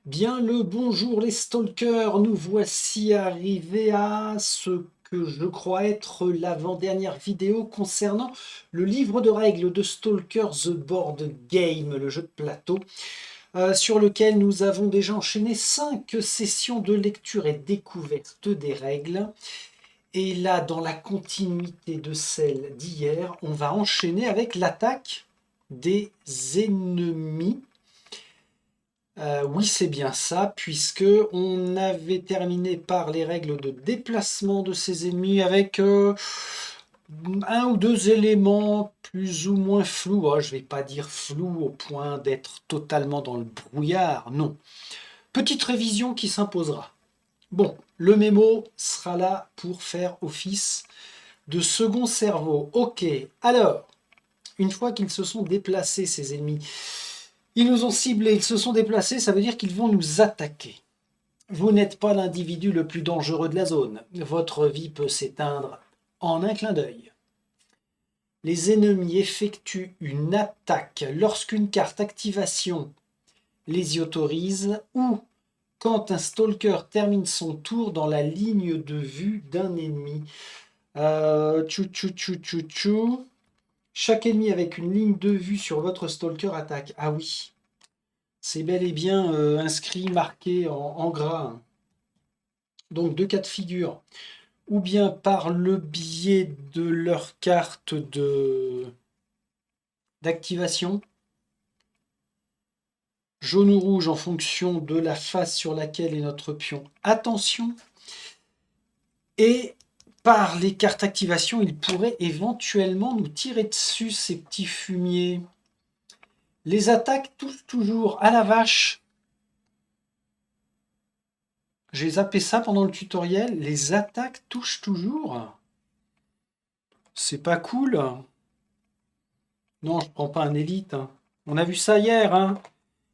Bien le bonjour les stalkers, nous voici arrivés à ce que je crois être l'avant-dernière vidéo concernant le livre de règles de Stalker The Board Game, le jeu de plateau, sur lequel nous avons déjà enchaîné 5 sessions de lecture et découverte des règles. Et là, dans la continuité de celle d'hier, on va enchaîner avec l'attaque des ennemis. Oui, c'est bien ça, puisque on avait terminé par les règles de déplacement de ces ennemis avec un ou deux éléments plus ou moins flous. Oh, je ne vais pas dire flous au point d'être totalement dans le brouillard, non. Petite révision qui s'imposera. Bon, le mémo sera là pour faire office de second cerveau. Ok, alors, une fois qu'ils se sont déplacés, ces ennemis, ils nous ont ciblés, ils se sont déplacés, ça veut dire qu'ils vont nous attaquer. Vous n'êtes pas l'individu le plus dangereux de la zone. Votre vie peut s'éteindre en un clin d'œil. Les ennemis effectuent une attaque lorsqu'une carte activation les y autorise ou quand un stalker termine son tour dans la ligne de vue d'un ennemi. Tchou tchou tchou tchou tchou. Chaque ennemi avec une ligne de vue sur votre stalker attaque. Ah oui, c'est bel et bien inscrit, marqué en gras, hein. Donc deux cas de figure. Ou bien par le biais de leur carte d'activation, jaune ou rouge en fonction de la face sur laquelle est notre pion. Attention. Et par les cartes activation, ils pourraient éventuellement nous tirer dessus, ces petits fumiers. Les attaques touchent toujours à la vache. J'ai zappé ça pendant le tutoriel. Les attaques touchent toujours. C'est pas cool. Non, je prends pas un élite, hein. On a vu ça hier, hein.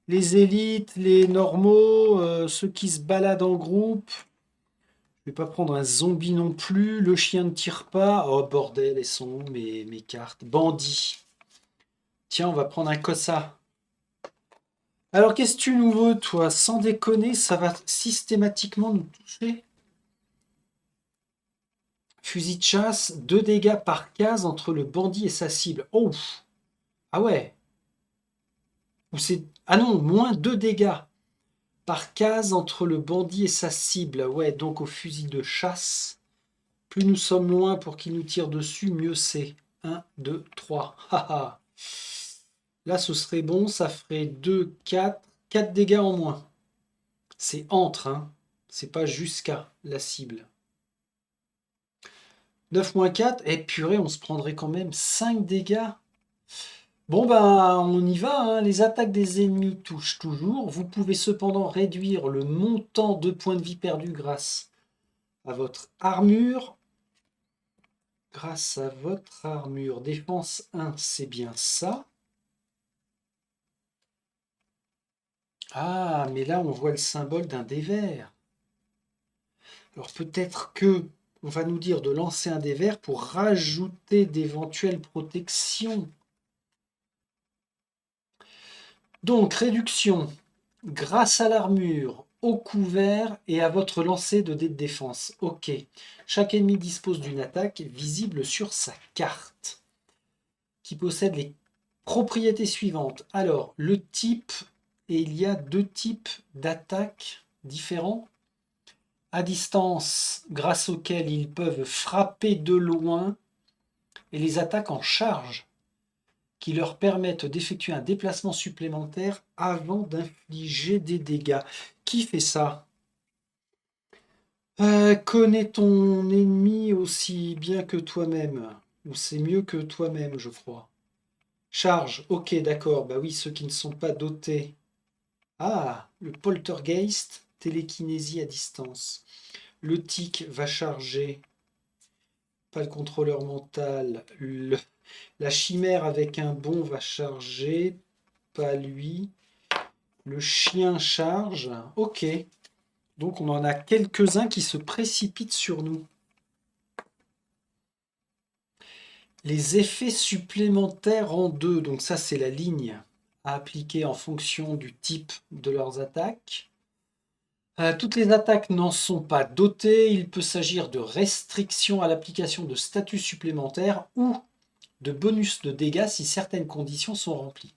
Les élites, les normaux, ceux qui se baladent en groupe. Je vais pas prendre un zombie non plus. Le chien ne tire pas. Oh bordel, elles sont où mes cartes? Bandit. Tiens, on va prendre un Kossa. Alors, qu'est-ce que tu nous veux, toi? Sans déconner, ça va systématiquement nous toucher. Fusil de chasse, 2 dégâts par case entre le bandit et sa cible. Oh! Ah ouais. Ou c'est... Ah non, moins 2 dégâts par case entre le bandit et sa cible. Ouais, donc au fusil de chasse. Plus nous sommes loin pour qu'il nous tire dessus, mieux c'est. 1, 2, 3. Haha. Là, ce serait bon, ça ferait 2, 4. 4 dégâts en moins. C'est entre, hein. C'est pas jusqu'à la cible. 9 moins 4, et purée, on se prendrait quand même 5 dégâts. Bon ben, on y va, hein. Les attaques des ennemis touchent toujours. Vous pouvez cependant réduire le montant de points de vie perdus grâce à votre armure. Grâce à votre armure. Défense 1, c'est bien ça. Ah, mais là, on voit le symbole d'un dé vert. Alors peut-être que on va nous dire de lancer un dé vert pour rajouter d'éventuelles protections. Donc, réduction grâce à l'armure, au couvert et à votre lancer de dés de défense. Ok. Chaque ennemi dispose d'une attaque visible sur sa carte qui possède les propriétés suivantes. Alors, le type, et il y a 2 types d'attaques différents. À distance, grâce auxquels ils peuvent frapper de loin, et les attaques en charge, qui leur permettent d'effectuer un déplacement supplémentaire avant d'infliger des dégâts. Qui fait ça? Connais ton ennemi aussi bien que toi-même. Ou c'est mieux que toi-même, je crois. Charge, ok, d'accord. Bah oui, ceux qui ne sont pas dotés. Ah, le poltergeist, télékinésie à distance. Le tic va charger, pas le contrôleur mental. La chimère avec un bon va charger, pas lui. Le chien charge. Ok. Donc on en a quelques-uns qui se précipitent sur nous. Les effets supplémentaires en 2. Donc ça c'est la ligne à appliquer en fonction du type de leurs attaques. Toutes les attaques n'en sont pas dotées. Il peut s'agir de restrictions à l'application de statuts supplémentaires ou de bonus de dégâts si certaines conditions sont remplies.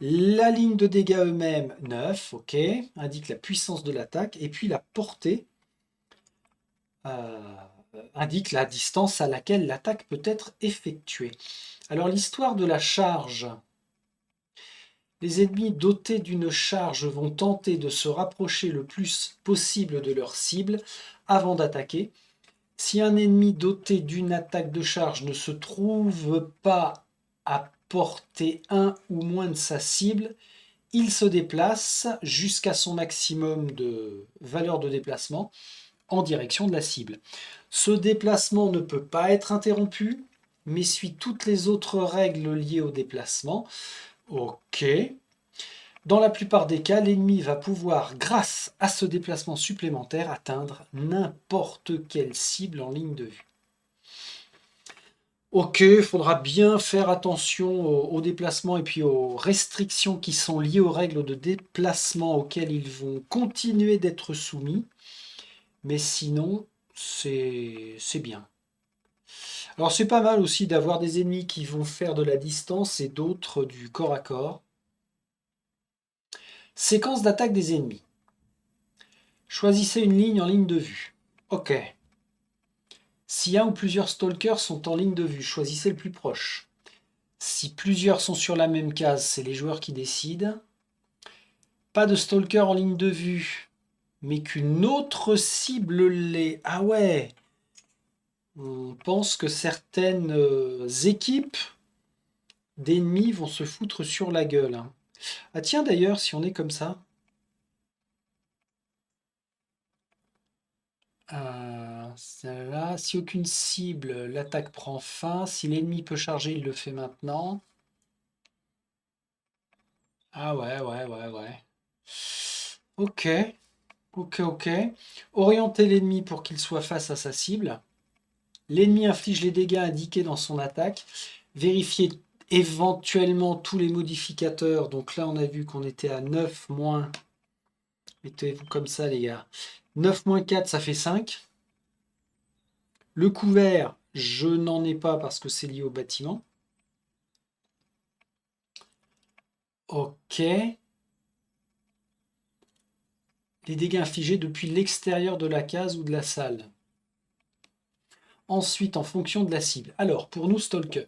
La ligne de dégâts eux-mêmes, 9, ok, indique la puissance de l'attaque. Et puis la portée euh, indique la distance à laquelle l'attaque peut être effectuée. Alors l'histoire de la charge. Les ennemis dotés d'une charge vont tenter de se rapprocher le plus possible de leur cible avant d'attaquer. Si un ennemi doté d'une attaque de charge ne se trouve pas à portée 1 ou moins de sa cible, il se déplace jusqu'à son maximum de valeur de déplacement en direction de la cible. Ce déplacement ne peut pas être interrompu, mais suit toutes les autres règles liées au déplacement. Ok. Dans la plupart des cas, l'ennemi va pouvoir, grâce à ce déplacement supplémentaire, atteindre n'importe quelle cible en ligne de vue. Ok, il faudra bien faire attention aux déplacements et puis aux restrictions qui sont liées aux règles de déplacement auxquelles ils vont continuer d'être soumis. Mais sinon, c'est bien. Alors c'est pas mal aussi d'avoir des ennemis qui vont faire de la distance et d'autres du corps à corps. Séquence d'attaque des ennemis. Choisissez une ligne en ligne de vue. Ok. Si un ou plusieurs stalkers sont en ligne de vue, choisissez le plus proche. Si plusieurs sont sur la même case, c'est les joueurs qui décident. Pas de stalker en ligne de vue, mais qu'une autre cible l'est. Ah ouais. On pense que certaines équipes d'ennemis vont se foutre sur la gueule, hein. Ah tiens d'ailleurs, si on est comme ça. Celle-là, si aucune cible, l'attaque prend fin. Si l'ennemi peut charger, il le fait maintenant. Ah ouais, ouais, ouais, ouais. Ok, ok. Orienter l'ennemi pour qu'il soit face à sa cible. L'ennemi inflige les dégâts indiqués dans son attaque. Vérifier éventuellement tous les modificateurs. Donc là, on a vu qu'on était à 9 moins. Mettez-vous comme ça, les gars. 9 moins 4, ça fait 5. Le couvert, je n'en ai pas parce que c'est lié au bâtiment. Ok. Les dégâts infligés depuis l'extérieur de la case ou de la salle. Ensuite, en fonction de la cible. Alors, pour nous, Stalker,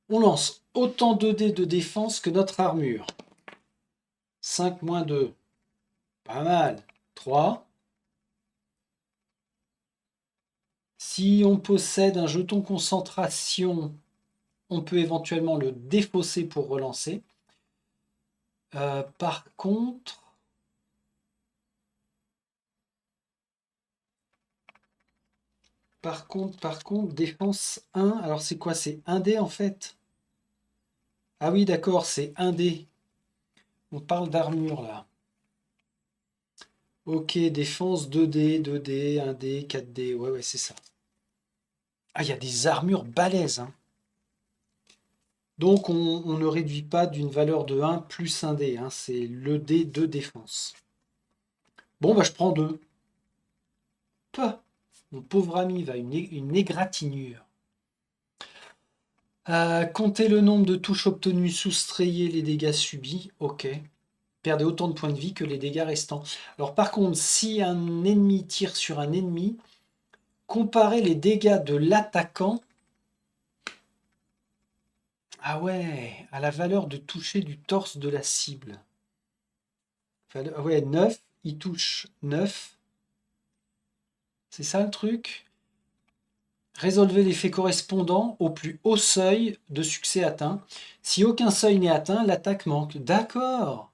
on lance autant de dés de défense que notre armure. 5 moins 2. Pas mal. 3. Si on possède un jeton concentration, on peut éventuellement le défausser pour relancer. Par contre, défense 1. Alors c'est quoi? C'est 1 dé en fait? Ah oui, d'accord, c'est 1 dé. On parle d'armure là. Ok, défense 2D, 2D, 1D, 4D. Ouais, c'est ça. Ah, il y a des armures balèzes, hein. Donc, on ne réduit pas d'une valeur de 1 plus 1 dé, hein. C'est le dé de défense. Bon, bah, je prends 2. Pas. Mon pauvre ami va une égratignure. Comptez le nombre de touches obtenues, soustrayez les dégâts subis. Ok. Perdez autant de points de vie que les dégâts restants. Alors, par contre, si un ennemi tire sur un ennemi, comparez les dégâts de l'attaquant. Ah ouais, à la valeur de toucher du torse de la cible. Ah ouais, 9, il touche 9. C'est ça le truc? Résolvez l'effet correspondant au plus haut seuil de succès atteint. Si aucun seuil n'est atteint, l'attaque manque. D'accord.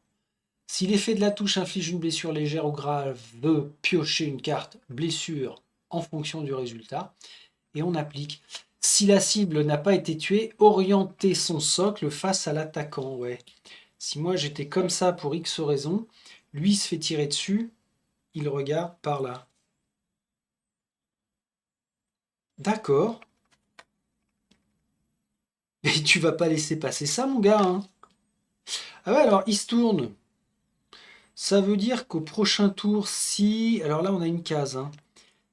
Si l'effet de la touche inflige une blessure légère ou grave, piochez une carte blessure en fonction du résultat. Et on applique. Si la cible n'a pas été tuée, orientez son socle face à l'attaquant. Ouais. Si moi j'étais comme ça pour X raison, lui se fait tirer dessus, il regarde par là. D'accord. Mais tu vas pas laisser passer ça, mon gars, hein. Ah ouais, alors il se tourne. Ça veut dire qu'au prochain tour, si... Alors là, on a une case. Hein.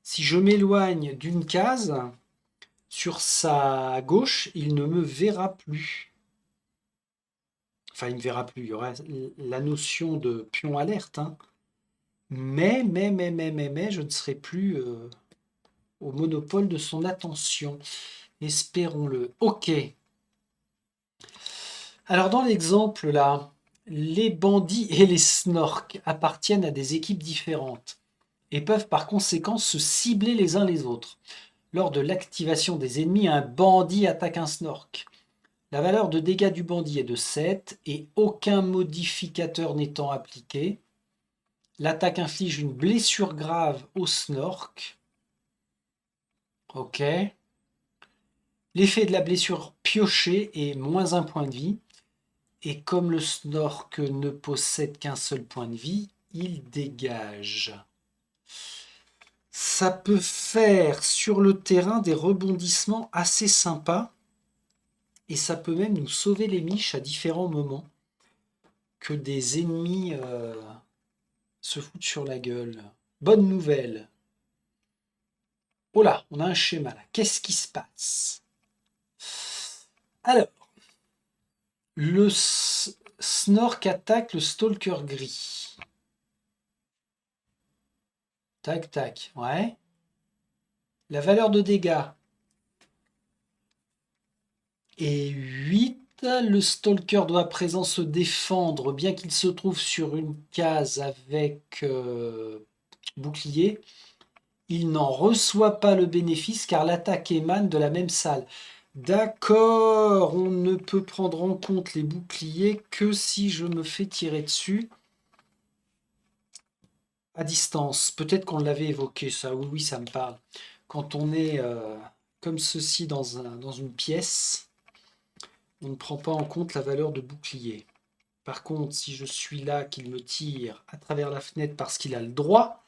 Si je m'éloigne d'une case, sur sa gauche, il ne me verra plus. Enfin, il ne me verra plus. Il y aura la notion de pion alerte. Hein. Mais, je ne serai plus au monopole de son attention. Espérons-le. Ok. Alors, dans l'exemple là, les bandits et les snorks appartiennent à des équipes différentes et peuvent par conséquent se cibler les uns les autres. Lors de l'activation des ennemis, un bandit attaque un snork. La valeur de dégâts du bandit est de 7 et aucun modificateur n'étant appliqué, l'attaque inflige une blessure grave au snork. Ok. L'effet de la blessure piochée est moins un point de vie. Et comme le snork ne possède qu'un seul point de vie, il dégage. Ça peut faire sur le terrain des rebondissements assez sympas. Et ça peut même nous sauver les miches à différents moments. Que des ennemis se foutent sur la gueule. Bonne nouvelle. Oh là, on a un schéma là. Qu'est-ce qui se passe? Alors, le snork attaque le stalker gris. Tac, tac, ouais. La valeur de dégâts est 8. Le stalker doit à présent se défendre, bien qu'il se trouve sur une case avec bouclier. Il n'en reçoit pas le bénéfice car l'attaque émane de la même salle. D'accord, on ne peut prendre en compte les boucliers que si je me fais tirer dessus à distance. Peut-être qu'on l'avait évoqué ça, oui, ça me parle. Quand on est comme ceci dans une pièce, on ne prend pas en compte la valeur de bouclier. Par contre, si je suis là, qu'il me tire à travers la fenêtre parce qu'il a le droit,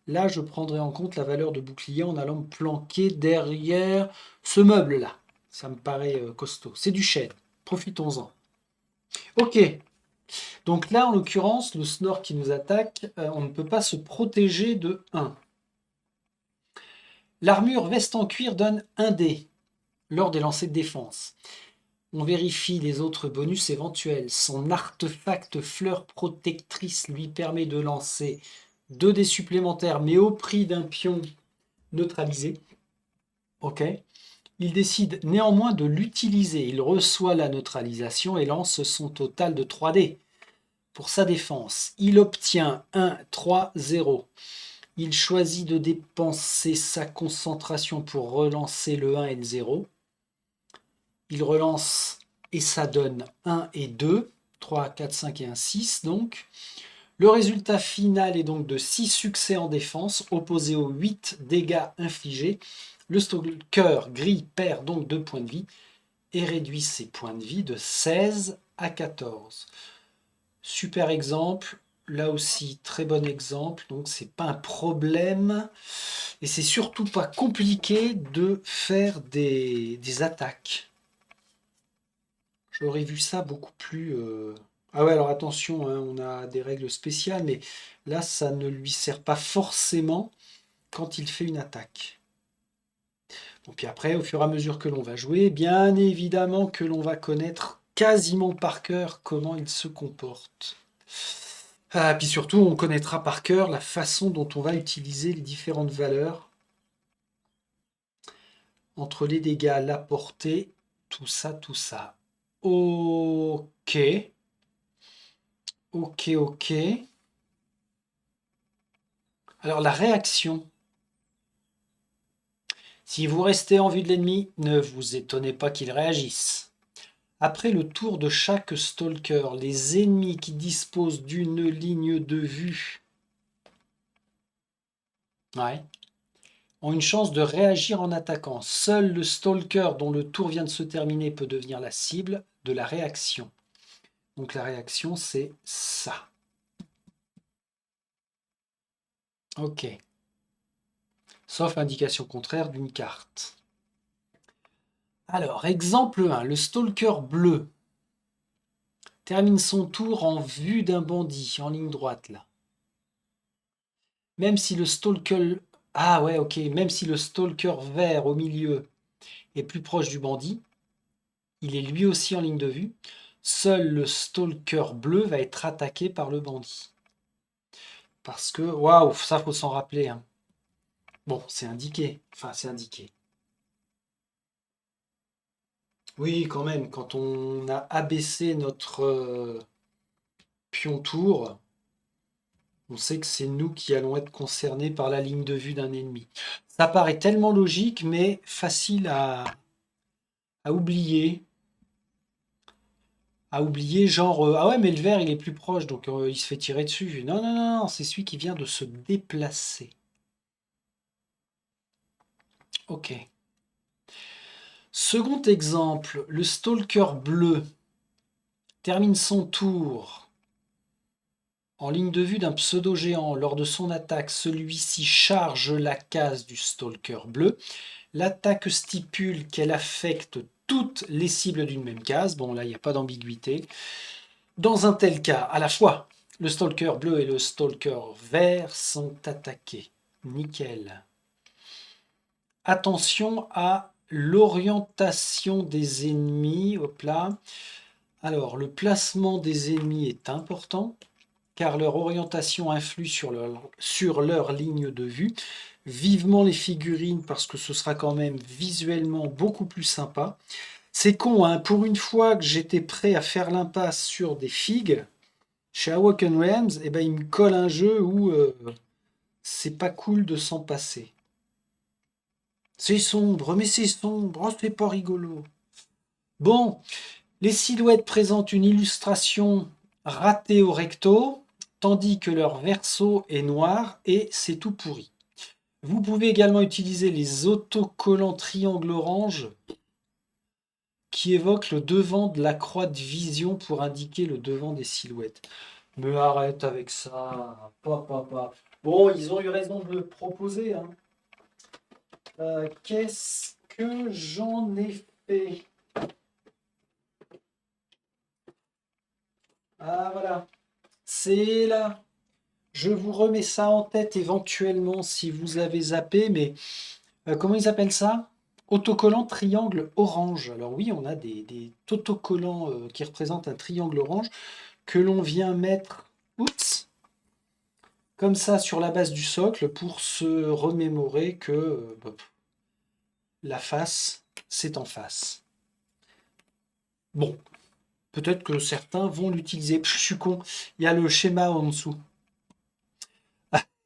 là, je prendrai en compte la valeur de bouclier en allant me planquer derrière ce meuble-là. Ça me paraît costaud. C'est du chêne. Profitons-en. Ok. Donc là, en l'occurrence, le snore qui nous attaque, on ne peut pas se protéger de 1. L'armure veste en cuir donne 1 dé lors des lancers de défense. On vérifie les autres bonus éventuels. Son artefact fleur protectrice lui permet de lancer 2 dés supplémentaires, mais au prix d'un pion neutralisé. Ok. Il décide néanmoins de l'utiliser. Il reçoit la neutralisation et lance son total de 3 dés. Pour sa défense, il obtient 1, 3, 0. Il choisit de dépenser sa concentration pour relancer le 1 et le 0. Il relance et ça donne 1 et 2. 3, 4, 5 et 1, 6 donc. Le résultat final est donc de 6 succès en défense, opposé aux 8 dégâts infligés. Le stalker gris perd donc 2 points de vie et réduit ses points de vie de 16 à 14. Super exemple, là aussi très bon exemple, donc c'est pas un problème et c'est surtout pas compliqué de faire des attaques. J'aurais vu ça beaucoup plus... Ah ouais, alors attention, hein, on a des règles spéciales, mais là ça ne lui sert pas forcément quand il fait une attaque. Bon, puis après, au fur et à mesure que l'on va jouer, bien évidemment que l'on va connaître quasiment par cœur comment il se comporte. Ah, puis surtout, on connaîtra par cœur la façon dont on va utiliser les différentes valeurs entre les dégâts, la portée, tout ça, tout ça. Ok. Ok, ok. Alors la réaction. Si vous restez en vue de l'ennemi, ne vous étonnez pas qu'il réagisse. Après le tour de chaque stalker, les ennemis qui disposent d'une ligne de vue ont une chance de réagir en attaquant. Seul le stalker dont le tour vient de se terminer peut devenir la cible de la réaction. Donc la réaction, c'est ça. Ok. Sauf indication contraire d'une carte. Alors, exemple 1, le stalker bleu. termine son tour en vue d'un bandit, en ligne droite, là. Même si le stalker... Ah ouais, ok. Même si le stalker vert au milieu est plus proche du bandit, il est lui aussi en ligne de vue. Seul le stalker bleu va être attaqué par le bandit. Parce que, waouh, ça faut s'en rappeler, hein. Bon, c'est indiqué. Enfin, c'est indiqué. Oui, quand même, quand on a abaissé notre pion tour, on sait que c'est nous qui allons être concernés par la ligne de vue d'un ennemi. Ça paraît tellement logique, mais facile à oublier. À oublier, genre, ah ouais, mais le vert, il est plus proche, donc il se fait tirer dessus. Non, non, non, non, c'est celui qui vient de se déplacer. Ok. Second exemple, le stalker bleu termine son tour en ligne de vue d'un pseudo-géant. Lors de son attaque, celui-ci charge la case du stalker bleu. L'attaque stipule qu'elle affecte toutes les cibles d'une même case. Bon, là, il n'y a pas d'ambiguïté. Dans un tel cas, à la fois, le stalker bleu et le stalker vert sont attaqués. Nickel. Attention à l'orientation des ennemis. Hop là. Alors, le placement des ennemis est important, car leur orientation influe sur leur ligne de vue. Vivement les figurines, parce que ce sera quand même visuellement beaucoup plus sympa. C'est con, hein, pour une fois que j'étais prêt à faire l'impasse sur des figues, chez Awoken Realms, eh ben, il me colle un jeu où c'est pas cool de s'en passer. C'est sombre, mais c'est sombre, oh, c'est pas rigolo. Bon, les silhouettes présentent une illustration ratée au recto, tandis que leur verso est noir et c'est tout pourri. Vous pouvez également utiliser les autocollants triangle orange qui évoquent le devant de la croix de vision pour indiquer le devant des silhouettes. Mais arrête avec ça. Pas. Bon, ils ont eu raison de le proposer, hein. Qu'est-ce que j'en ai fait? Ah voilà, c'est là. Je vous remets ça en tête éventuellement si vous avez zappé, mais comment ils appellent ça? Autocollant triangle orange. Alors oui, on a des autocollants qui représentent un triangle orange que l'on vient mettre, oups, comme ça sur la base du socle pour se remémorer que la face, c'est en face. Bon, peut-être que certains vont l'utiliser. Je suis con, il y a le schéma en dessous.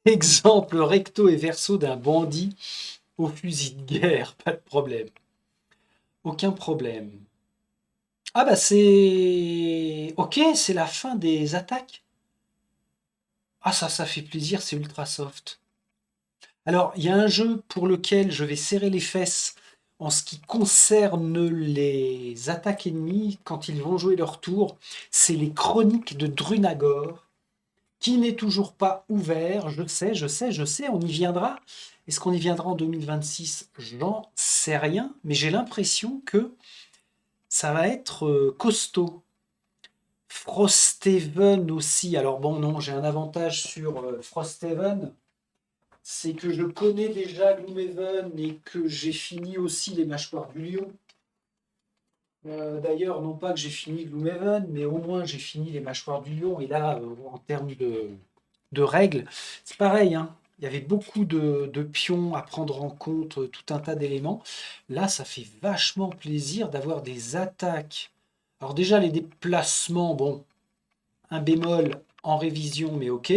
Exemple recto et verso d'un bandit au fusil de guerre, pas de problème. Aucun problème. Ah bah c'est... Ok, c'est la fin des attaques. Ah ça fait plaisir, c'est ultra soft. Alors, il y a un jeu pour lequel je vais serrer les fesses en ce qui concerne les attaques ennemies quand ils vont jouer leur tour. C'est les Chroniques de Drunagor, qui n'est toujours pas ouvert. Je sais, on y viendra. Est-ce qu'on y viendra en 2026? J'en sais rien, mais j'ai l'impression que ça va être costaud. Frosthaven aussi. Alors bon, non, j'ai un avantage sur Frosthaven, c'est que je connais déjà Gloomhaven et que j'ai fini aussi les Mâchoires du Lion. D'ailleurs, non pas que j'ai fini Gloomhaven, mais au moins j'ai fini les Mâchoires du Lion. Et là, en termes de règles, c'est pareil, hein. Il y avait beaucoup de pions à prendre en compte, tout un tas d'éléments. Là, ça fait vachement plaisir d'avoir des attaques. Alors déjà, les déplacements, bon, un bémol en révision, mais ok.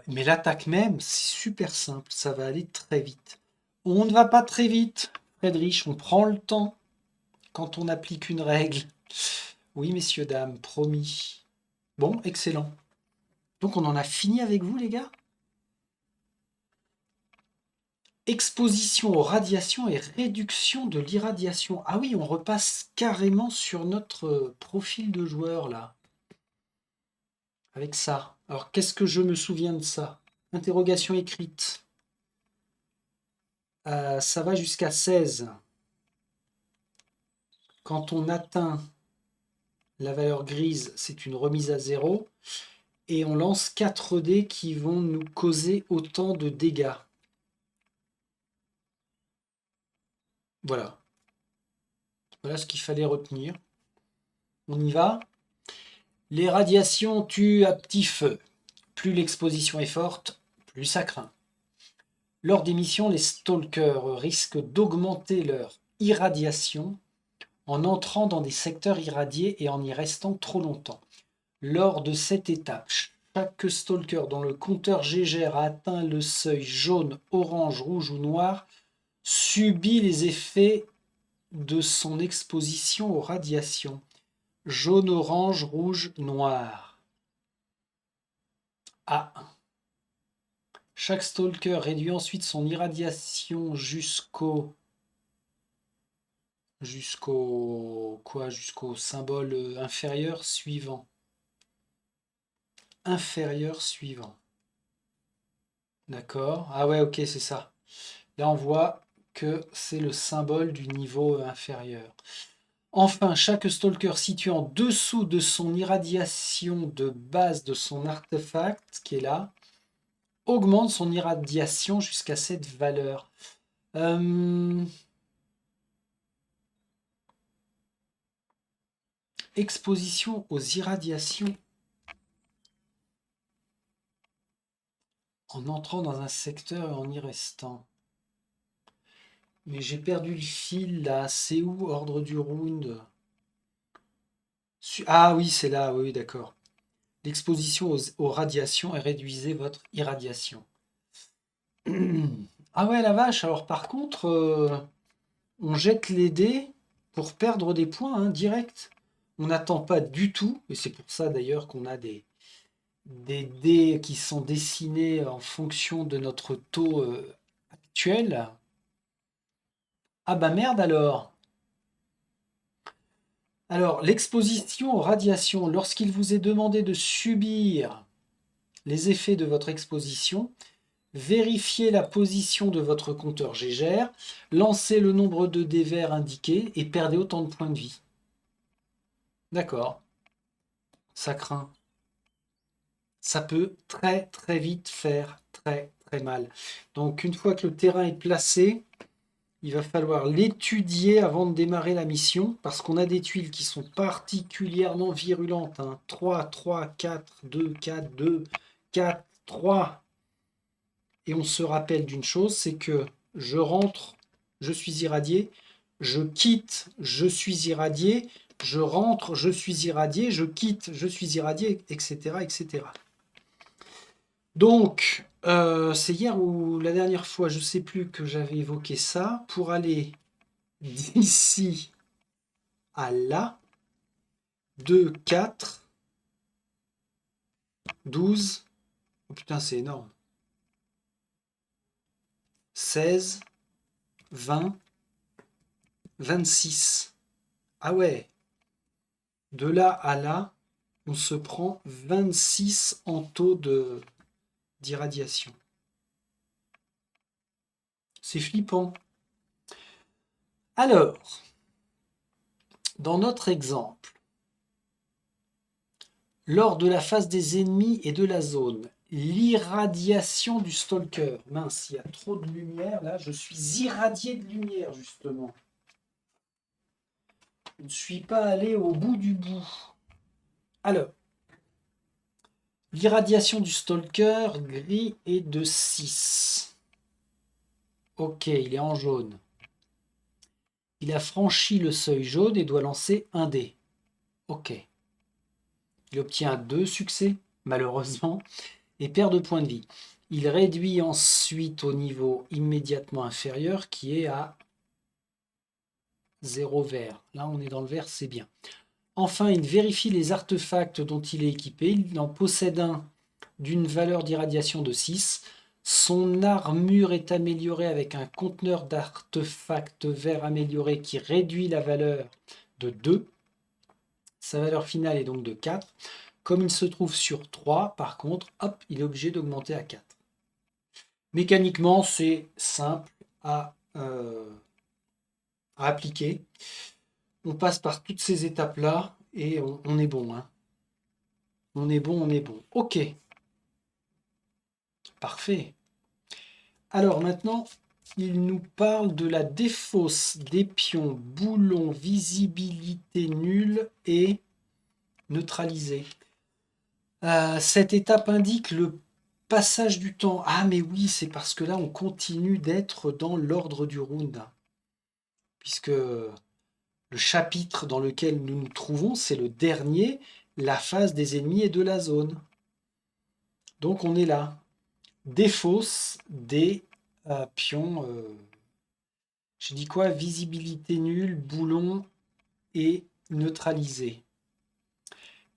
Mais l'attaque même, c'est super simple, ça va aller très vite. On ne va pas très vite, Friedrich, on prend le temps quand on applique une règle. Oui, messieurs, dames, promis. Bon, excellent. Donc on en a fini avec vous, les gars? Exposition aux radiations et réduction de l'irradiation. Ah oui, on repasse carrément sur notre profil de joueur, là. Avec ça. Alors, qu'est-ce que je me souviens de ça? Interrogation écrite. Ça va jusqu'à 16. Quand on atteint La valeur grise, c'est une remise à 0. Et on lance 4 dés qui vont nous causer autant de dégâts. Voilà. Voilà ce qu'il fallait retenir. On y va. Les radiations tuent à petit feu. Plus l'exposition est forte, plus ça craint. Lors des missions, les stalkers risquent d'augmenter leur irradiation en entrant dans des secteurs irradiés et en y restant trop longtemps. Lors de cette étape, chaque stalker dont le compteur Gégère a atteint le seuil jaune, orange, rouge ou noir subit les effets de son exposition aux radiations. Jaune, orange, rouge, noir. Ah. Chaque stalker réduit ensuite son irradiation jusqu'au symbole inférieur suivant. Inférieur suivant. D'accord. Ah ouais, ok, c'est ça. Là, on voit que c'est le symbole du niveau inférieur. Enfin, chaque stalker situé en dessous de son irradiation de base de son artefact, qui est là, augmente son irradiation jusqu'à cette valeur. Exposition aux irradiations en entrant dans un secteur et en y restant. Mais j'ai perdu le fil là. C'est où, ordre du round? Ah oui, c'est là, oui, d'accord. L'exposition aux radiations et réduisez votre irradiation. Ah ouais, la vache. Alors par contre, on jette les dés pour perdre des points, hein, direct. On n'attend pas du tout, et c'est pour ça d'ailleurs qu'on a des dés qui sont dessinés en fonction de notre taux actuel. Ah bah merde alors. Alors, l'exposition aux radiations, lorsqu'il vous est demandé de subir les effets de votre exposition, vérifiez la position de votre compteur Gégère, lancez le nombre de dés verts indiqué et perdez autant de points de vie. D'accord, ça craint. Ça peut très très vite faire très très mal. Donc une fois que le terrain est placé, il va falloir l'étudier avant de démarrer la mission, parce qu'on a des tuiles qui sont particulièrement virulentes. 3, 3, 4, 2, 4, 2, 4, 3. Et on se rappelle d'une chose, c'est que je rentre, je suis irradié, je quitte, je suis irradié, je rentre, je suis irradié, je quitte, je suis irradié, etc. etc. Donc, c'est hier ou la dernière fois, je ne sais plus, que j'avais évoqué ça. Pour aller d'ici à là, 2, 4, 12, oh putain, c'est énorme, 16, 20, 26. Ah ouais, de là à là, on se prend 26 en taux d'irradiation. C'est flippant. Alors, dans notre exemple, lors de la phase des ennemis et de la zone, l'irradiation du stalker. Mince, il y a trop de lumière là, je suis irradié de lumière justement. Je ne suis pas allé au bout du bout. Alors, l'irradiation du stalker gris est de 6. Ok, il est en jaune. Il a franchi le seuil jaune et doit lancer un dé. Ok. Il obtient 2 succès, malheureusement, et perd 2 points de vie. Il réduit ensuite au niveau immédiatement inférieur qui est à 0 vert. Là, on est dans le vert, c'est bien. Enfin, il vérifie les artefacts dont il est équipé. Il en possède un d'une valeur d'irradiation de 6. Son armure est améliorée avec un conteneur d'artefacts vert amélioré qui réduit la valeur de 2. Sa valeur finale est donc de 4. Comme il se trouve sur 3, par contre, hop, il est obligé d'augmenter à 4. Mécaniquement, c'est simple à appliquer. On passe par toutes ces étapes-là Et on est bon, hein. On est bon, on est bon. Ok, parfait. Alors maintenant, il nous parle de la défausse des pions, boulons, visibilité nulle et neutralisée. Cette étape indique le passage du temps. Ah mais oui, c'est parce que là, on continue d'être dans l'ordre du round. Puisque le chapitre dans lequel nous nous trouvons, c'est le dernier, la phase des ennemis et de la zone. Donc on est là. Défausse des pions. J'ai dit quoi? Visibilité nulle, boulon et neutralisé.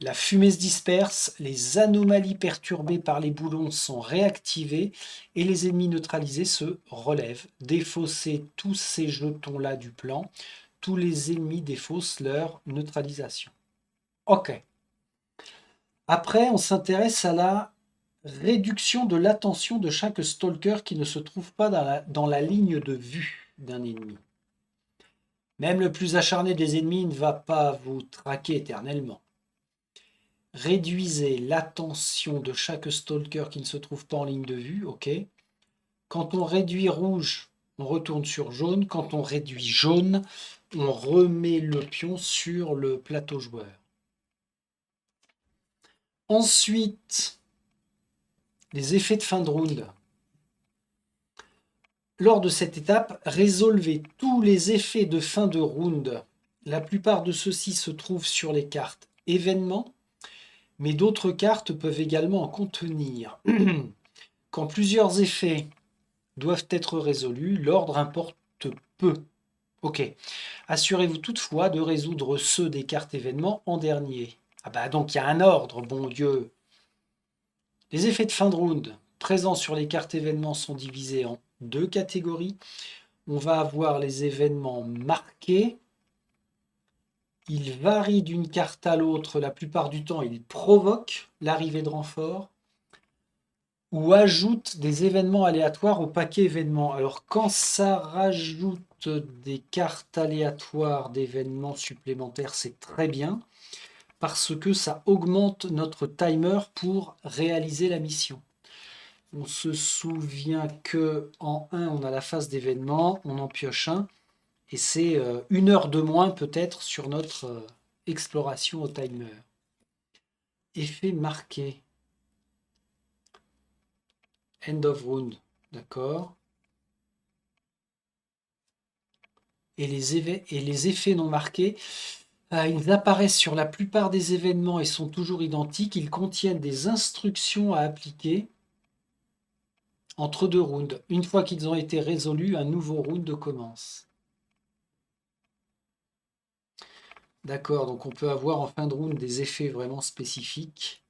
La fumée se disperse, les anomalies perturbées par les boulons sont réactivées et les ennemis neutralisés se relèvent. Défaussez tous ces jetons-là du plan. Tous les ennemis défaussent leur neutralisation. Ok. Après, on s'intéresse à la réduction de l'attention de chaque stalker qui ne se trouve pas dans la ligne de vue d'un ennemi. Même le plus acharné des ennemis ne va pas vous traquer éternellement. Réduisez l'attention de chaque stalker qui ne se trouve pas en ligne de vue, ok. Quand on réduit rouge, on retourne sur jaune. Quand on réduit jaune, on remet le pion sur le plateau joueur. Ensuite, les effets de fin de round. Lors de cette étape, résolvez tous les effets de fin de round. La plupart de ceux-ci se trouvent sur les cartes événements, mais d'autres cartes peuvent également en contenir. Quand plusieurs effets doivent être résolus, l'ordre importe peu. Ok. Assurez-vous toutefois de résoudre ceux des cartes événements en dernier. Ah bah donc il y a un ordre, bon Dieu. Les effets de fin de round présents sur les cartes événements sont divisés en deux catégories. On va avoir les événements marqués. Ils varient d'une carte à l'autre. La plupart du temps, ils provoquent l'arrivée de renforts ou ajoutent des événements aléatoires au paquet événements. Alors quand ça rajoute des cartes aléatoires d'événements supplémentaires, c'est très bien parce que ça augmente notre timer pour réaliser la mission. On se souvient que en 1, on a la phase d'événement, on en pioche un, et c'est 1 heure de moins peut-être sur notre exploration au timer. Effet marqué. End of round, d'accord. Et les effets non marqués, ils apparaissent sur la plupart des événements et sont toujours identiques. Ils contiennent des instructions à appliquer entre deux rounds. Une fois qu'ils ont été résolus, un nouveau round commence. D'accord, donc on peut avoir en fin de round des effets vraiment spécifiques.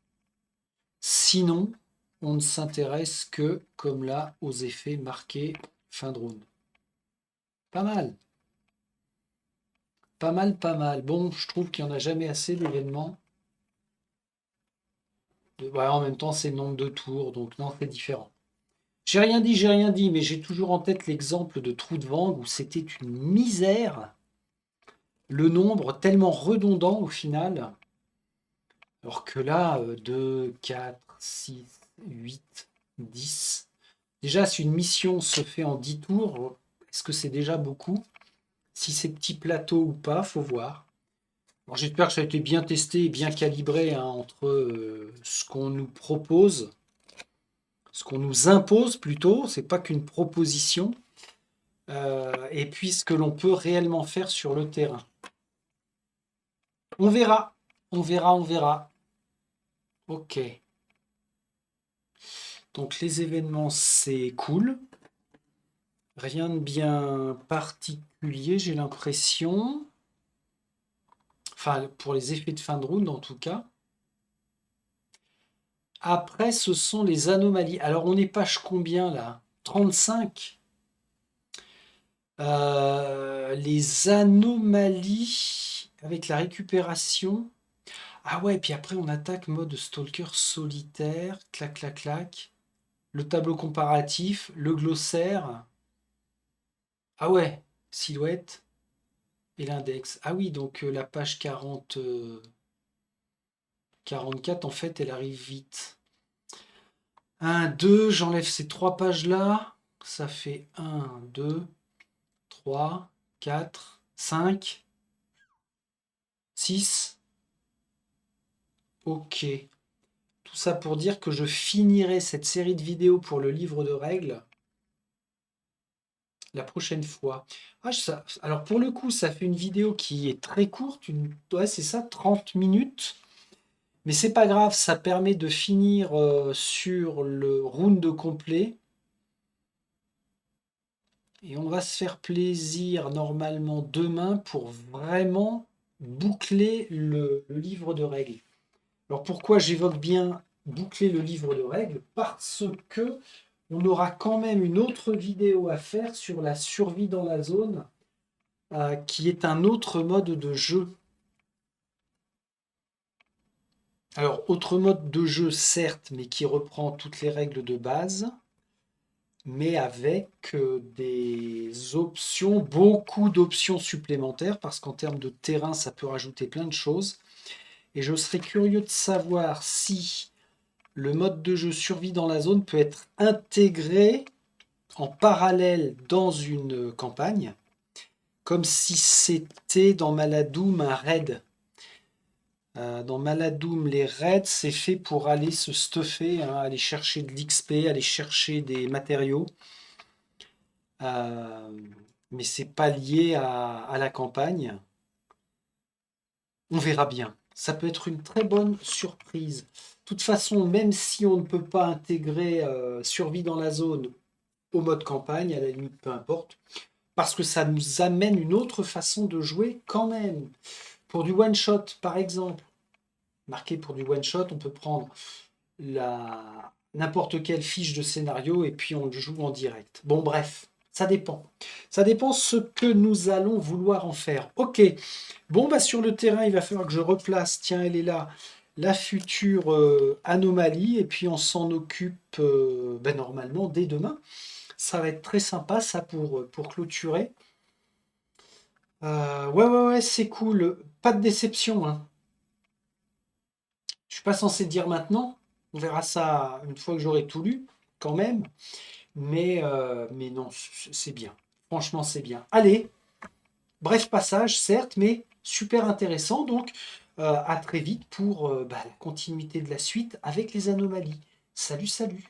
Sinon, on ne s'intéresse que, comme là, aux effets marqués fin de round. Pas mal. Pas mal, pas mal. Bon, je trouve qu'il n'y en a jamais assez d'événements. Ouais, en même temps, c'est le nombre de tours, donc non, c'est différent. J'ai rien dit, mais j'ai toujours en tête l'exemple de Trou de Vang où c'était une misère. Le nombre tellement redondant au final. Alors que là, 2, 4, 6, 8, 10. Déjà, si une mission se fait en 10 tours, est-ce que c'est déjà beaucoup? Si c'est petit plateau ou pas, faut voir. Bon, j'espère que ça a été bien testé et bien calibré hein, entre ce qu'on nous propose, ce qu'on nous impose plutôt, c'est pas qu'une proposition, et puis ce que l'on peut réellement faire sur le terrain. On verra, on verra, on verra. Ok. Donc les événements, c'est cool. Rien de bien particulier, j'ai l'impression. Enfin, pour les effets de fin de round en tout cas. Après, ce sont les anomalies. Alors, on est page combien là? 35. Les anomalies avec la récupération. Ah ouais, puis après, on attaque mode stalker solitaire. Clac, clac, clac. Le tableau comparatif, le glossaire. Ah ouais, silhouette et l'index. Ah oui, donc la page 40. 44, en fait, elle arrive vite. 1, 2, j'enlève ces 3 pages-là. Ça fait 1, 2, 3, 4, 5, 6. Ok. Tout ça pour dire que je finirai cette série de vidéos pour le livre de règles la prochaine fois. Alors pour le coup, ça fait une vidéo qui est très courte, ouais, c'est ça, 30 minutes. Mais c'est pas grave, ça permet de finir sur le round complet. Et on va se faire plaisir normalement demain pour vraiment boucler le livre de règles. Alors pourquoi j'évoque bien boucler le livre de règles? Parce que on aura quand même une autre vidéo à faire sur la survie dans la zone, qui est un autre mode de jeu. Alors, autre mode de jeu, certes, mais qui reprend toutes les règles de base, mais avec des options, beaucoup d'options supplémentaires, parce qu'en termes de terrain, ça peut rajouter plein de choses. Et je serais curieux de savoir si le mode de jeu survie dans la zone peut être intégré en parallèle dans une campagne, comme si c'était dans Maladoum un raid. Dans Maladoum, les raids, c'est fait pour aller se stuffer, hein, aller chercher de l'XP, aller chercher des matériaux. Euh, mais c'est pas lié à la campagne. On verra bien. Ça peut être une très bonne surprise. De toute façon, même si on ne peut pas intégrer survie dans la zone au mode campagne, à la limite, peu importe, parce que ça nous amène une autre façon de jouer quand même. Pour du one-shot, par exemple, marqué pour du one-shot, on peut prendre n'importe quelle fiche de scénario et puis on le joue en direct. Bon, bref, ça dépend. Ça dépend ce que nous allons vouloir en faire. Ok, bon, bah sur le terrain, il va falloir que je replace, tiens, elle est là, la future anomalie, et puis on s'en occupe ben, normalement dès demain. Ça va être très sympa, ça, pour clôturer. Ouais, c'est cool. Pas de déception, hein. Je suis pas censé dire maintenant. On verra ça une fois que j'aurai tout lu, quand même. Mais non, c'est bien. Franchement, c'est bien. Allez, bref passage, certes, mais super intéressant. Donc, à très vite pour bah, la continuité de la suite avec les anomalies. Salut, salut!